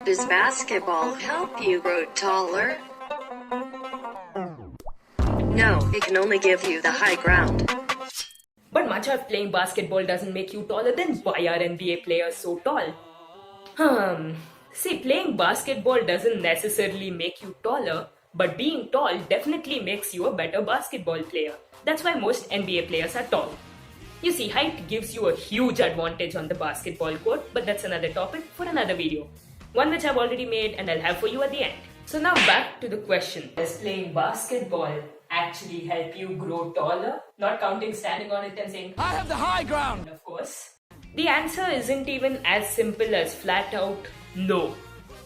Does basketball help you grow taller? No, it can only give you the high ground. But much of playing basketball doesn't make you taller, then why are NBA players so tall? See, playing basketball doesn't necessarily make you taller, but being tall definitely makes you a better basketball player. That's why most NBA players are tall. You see, height gives you a huge advantage on the basketball court, but that's another topic for another video. One which I've already made and I'll have for you at the end. So now back to the question. Does playing basketball actually help you grow taller? Not counting standing on it and saying, I have the high ground, of course. The answer isn't even as simple as flat out no.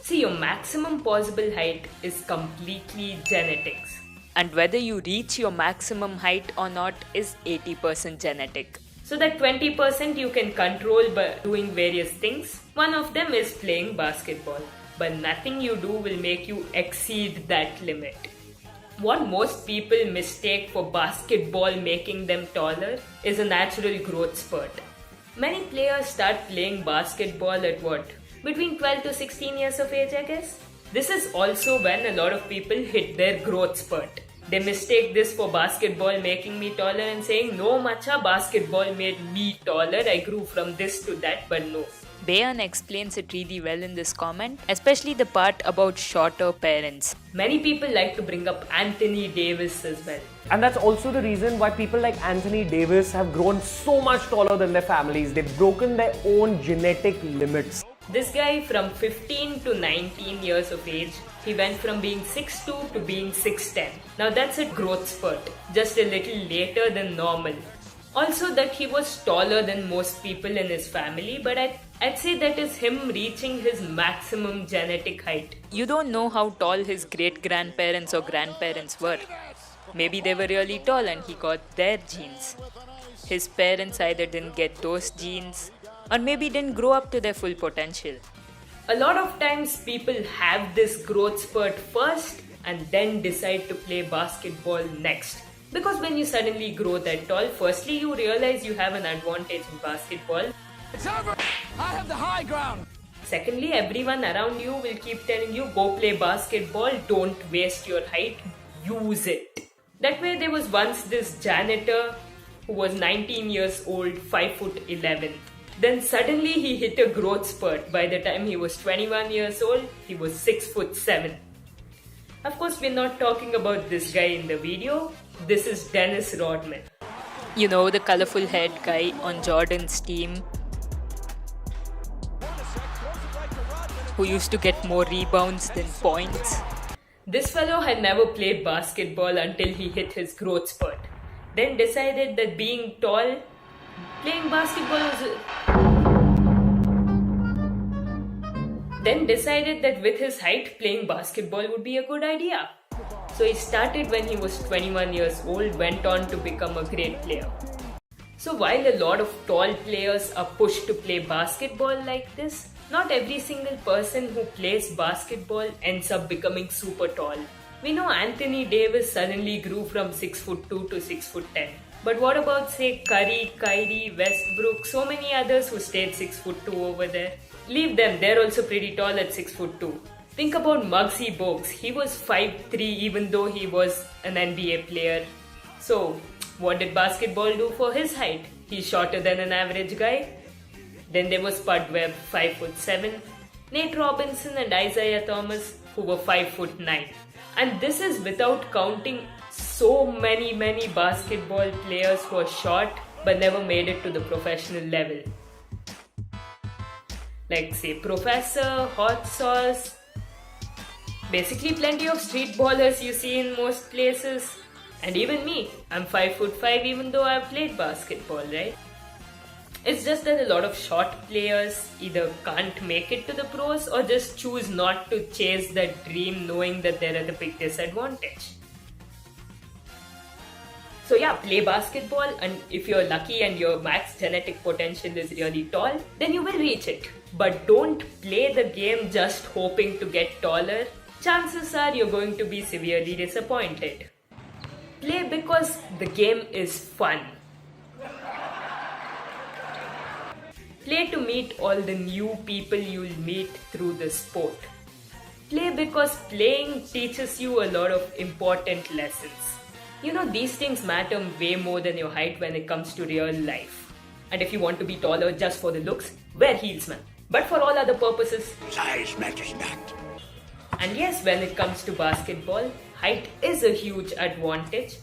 See, your maximum possible height is completely genetics. And whether you reach your maximum height or not is 80% genetic. So that 20% you can control by doing various things. One of them is playing basketball. But nothing you do will make you exceed that limit. What most people mistake for basketball making them taller is a natural growth spurt. Many players start playing basketball at between 12 to 16 years of age, I guess. This is also when a lot of people hit their growth spurt. They mistake this for basketball making me taller and saying, no macha, basketball made me taller, I grew from this to that, but no. Bayan explains it really well in this comment, especially the part about shorter parents. Many people like to bring up Anthony Davis as well. And that's also the reason why people like Anthony Davis have grown so much taller than their families. They've broken their own genetic limits. This guy from 15 to 19 years of age, he went from being 6'2 to being 6'10. Now that's a growth spurt, just a little later than normal. Also that he was taller than most people in his family, but I'd say that is him reaching his maximum genetic height. You don't know how tall his great-grandparents or grandparents were. Maybe they were really tall and he got their genes. His parents either didn't get those genes or maybe didn't grow up to their full potential. A lot of times people have this growth spurt first and then decide to play basketball next. Because when you suddenly grow that tall, firstly you realize you have an advantage in basketball. It's over! I have the high ground! Secondly, everyone around you will keep telling you, go play basketball, don't waste your height, use it. That way there was once this janitor who was 19 years old, 5'11". Then suddenly he hit a growth spurt. By the time he was 21 years old, he was 6'7". Of course, we're not talking about this guy in the video. This is Dennis Rodman. You know, the colorful haired guy on Jordan's team who used to get more rebounds than points. This fellow had never played basketball until he hit his growth spurt. Then decided that being tall, playing basketball was... Then decided that with his height, playing basketball would be a good idea. So he started when he was 21 years old, went on to become a great player. So while a lot of tall players are pushed to play basketball like this, not every single person who plays basketball ends up becoming super tall. We know Anthony Davis suddenly grew from 6'2" to 6'10". But what about say Curry, Kyrie, Westbrook, so many others who stayed 6'2" over there? Leave them, they're also pretty tall at 6'2". Think about Mugsy Bogues, he was 5'3" even though he was an NBA player. So, what did basketball do for his height? He's shorter than an average guy. Then there was Spud Webb, 5'7", Nate Robinson and Isaiah Thomas who were 5'9". And this is without counting so many basketball players who are short but never made it to the professional level. Like say Professor, Hot Sauce, basically plenty of street ballers you see in most places. And even me, I'm 5'5" even though I've played basketball, right? It's just that a lot of short players either can't make it to the pros or just choose not to chase that dream knowing that they're at a big disadvantage. So yeah, play basketball, and if you're lucky and your max genetic potential is really tall, then you will reach it. But don't play the game just hoping to get taller. Chances are you're going to be severely disappointed. Play because the game is fun. Play to meet all the new people you'll meet through the sport. Play because playing teaches you a lot of important lessons. You know, these things matter way more than your height when it comes to real life. And if you want to be taller just for the looks, wear heels, man. But for all other purposes, size matters not. And yes, when it comes to basketball, height is a huge advantage.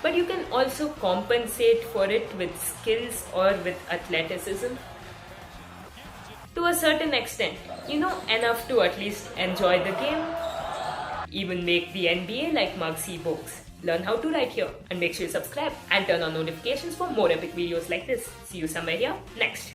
But you can also compensate for it with skills or with athleticism. To a certain extent, you know, enough to at least enjoy the game. Even make the NBA like Mugsy Bogues. Learn how to write here and make sure you subscribe and turn on notifications for more epic videos like this. See you somewhere here next.